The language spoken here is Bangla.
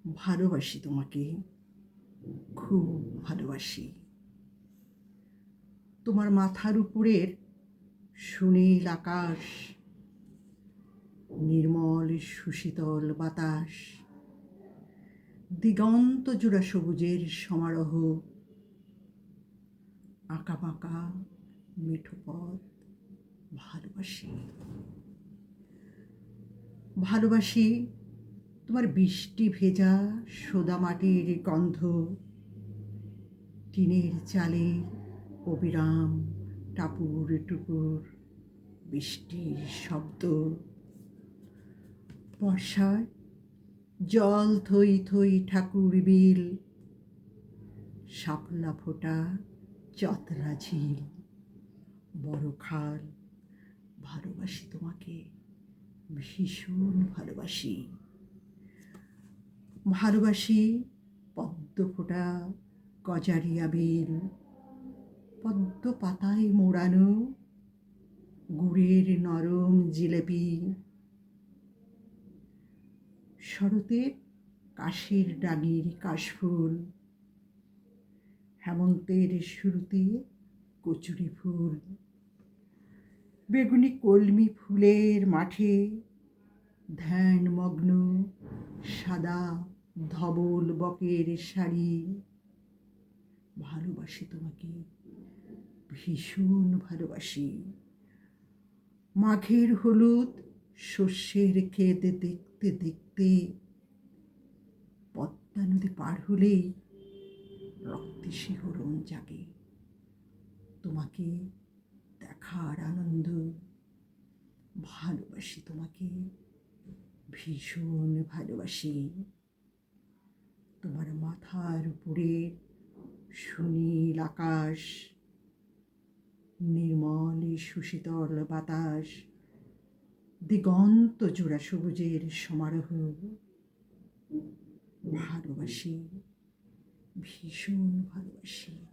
ভালোবাসি তোমাকে, খুব ভালোবাসি। তোমার মাথার উপরের সুনীল আকাশ, নির্মল সুশীতল বাতাস, দিগন্ত জোড়া সবুজের সমারোহ, আঁকাবাঁকা মেঠো পথ। ভালোবাসি, ভালোবাসি তোমার বৃষ্টি ভেজা সোদামাটির গন্ধ, টিনের চালের অবিরাম টাপুর টুপুর বৃষ্টির শব্দ, বর্ষায় জল থই থই ঠাকুর বিল, শাপলা ফোটা চতরা ঝিল, বড় খাল। ভালোবাসি তোমাকে, ভীষণ ভালোবাসি। ভালোবাসি পদ্ম ফোটা গজারিয়া বিল, পদ্ম পাতায় মোড়ানো গুড়ের নরম জিলেপি, শরতের কাশের ডাগির কাশফুল, হেমন্তের শুরুতে কচুরি ফুল, বেগুনি কলমি ফুলের মাঠে ধ্যানমগ্ন সাদা ধবল বকের শাড়ি। ভালোবাসি তোমাকে, ভীষণ ভালোবাসি। মাঘের হলুদ শস্যের ক্ষেত দেখতে দেখতে পদ্মা নদী পার হলেই রক্তে শিহরণ জাগে। তোমাকে দেখার আনন্দ। ভালোবাসি তোমাকে, ভীষণ ভালোবাসি। তোমার মাথার উপরে সুনীল আকাশ, নির্মল সুশীতল বাতাস, দিগন্ত জোড়া সবুজের সমারোহ। ভালোবাসি, ভীষণ ভালোবাসি।